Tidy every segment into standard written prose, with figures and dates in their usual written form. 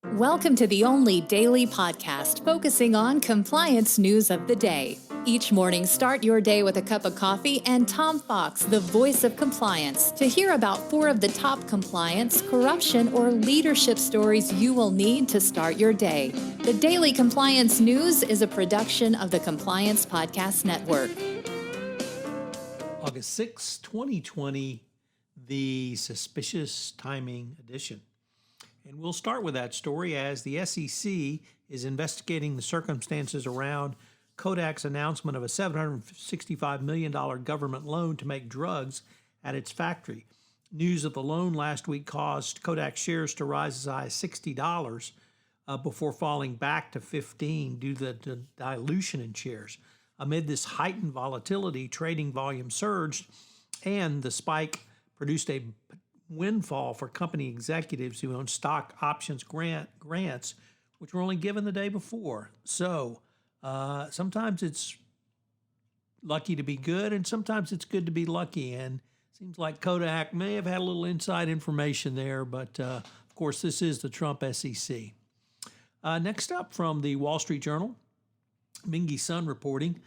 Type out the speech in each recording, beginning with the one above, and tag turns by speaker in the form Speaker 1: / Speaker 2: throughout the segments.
Speaker 1: Welcome to the only daily podcast focusing on compliance news of the day. Each morning, start your day with a cup of coffee and Tom Fox, the voice of compliance, to hear about 4 of the top compliance, corruption, or leadership stories you will need to start your day. The Daily Compliance News is a production of the Compliance Podcast Network.
Speaker 2: August 6, 2020, the Suspicious Timing Edition. And we'll start with that story as the SEC is investigating the circumstances around Kodak's announcement of a $765 million government loan to make drugs at its factory. News of the loan last week caused Kodak shares to rise as high as $60 before falling back to $15 due to the dilution in shares. Amid this heightened volatility, trading volume surged, and the spike produced a windfall for company executives who own stock options grants, which were only given the day before. So sometimes it's lucky to be good, and sometimes it's good to be lucky. And it seems like Kodak may have had a little inside information there, but of course, this is the Trump SEC. Next up from the Wall Street Journal, Mingy Sun reporting,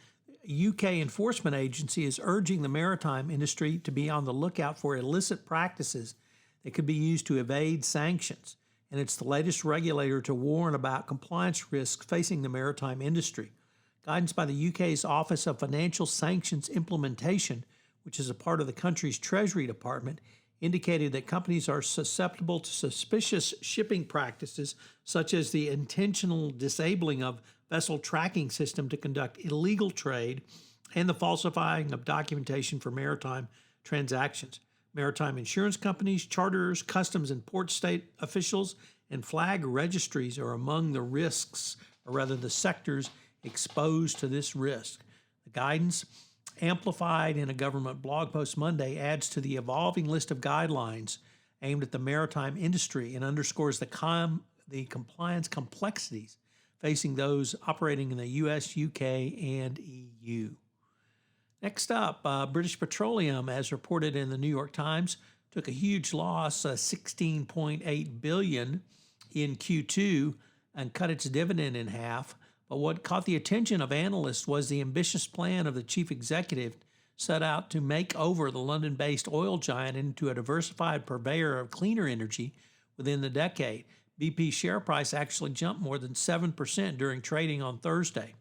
Speaker 2: UK enforcement agency is urging the maritime industry to be on the lookout for illicit practices that could be used to evade sanctions. And it's the latest regulator to warn about compliance risks facing the maritime industry. Guidance by the UK's Office of Financial Sanctions Implementation, which is a part of the country's Treasury Department, indicated that companies are susceptible to suspicious shipping practices, such as the intentional disabling of vessel tracking system to conduct illegal trade and the falsifying of documentation for maritime transactions. Maritime insurance companies, charterers, customs and port state officials, and flag registries are among the risks, or rather the sectors exposed to this risk. The guidance, amplified in a government blog post Monday, adds to the evolving list of guidelines aimed at the maritime industry and underscores the compliance complexities facing those operating in the U.S., UK, and EU. Next up, British Petroleum, as reported in the New York Times, took a huge loss, $16.8 billion in Q2, and cut its dividend in half. But what caught the attention of analysts was the ambitious plan of the chief executive set out to make over the London-based oil giant into a diversified purveyor of cleaner energy within the decade. BP's share price actually jumped more than 7% during trading on Thursday.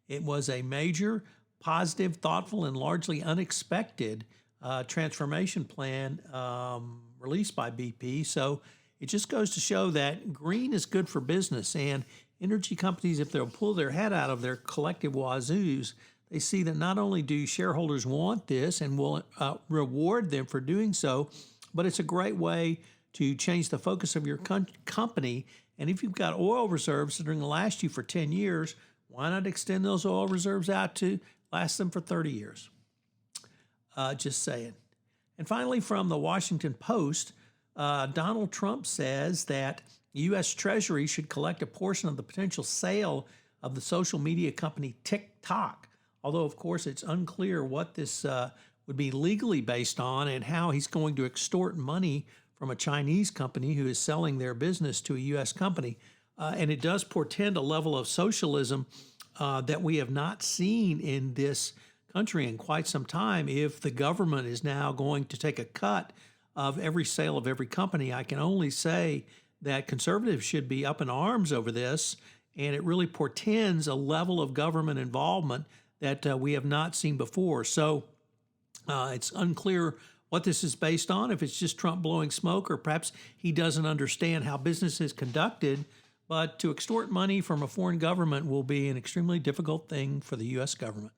Speaker 2: It was a major, positive, thoughtful, and largely unexpected transformation plan released by BP. So it just goes to show that green is good for business, and energy companies, if they'll pull their head out of their collective wazoos, they see that not only do shareholders want this and will reward them for doing so, but it's a great way to change the focus of your company. And if you've got oil reserves that are going to last you for 10 years, why not extend those oil reserves out to last them for 30 years? Just saying. And finally, from the Washington Post, Donald Trump says that the U.S. Treasury should collect a portion of the potential sale of the social media company TikTok, although, of course, it's unclear what this would be legally based on and how he's going to extort money from a Chinese company who is selling their business to a U.S. company. And it does portend a level of socialism that we have not seen in this country in quite some time. If the government is now going to take a cut of every sale of every company, I can only say that conservatives should be up in arms over this, and it really portends a level of government involvement that we have not seen before. So it's unclear what this is based on, if it's just Trump blowing smoke, or perhaps he doesn't understand how business is conducted. But to extort money from a foreign government will be an extremely difficult thing for the U.S. government.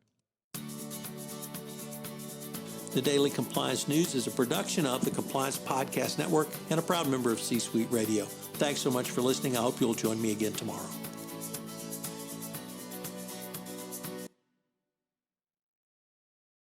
Speaker 2: The Daily Compliance News is a production of the Compliance Podcast Network and a proud member of C-Suite Radio. Thanks so much for listening. I hope you'll join me again tomorrow.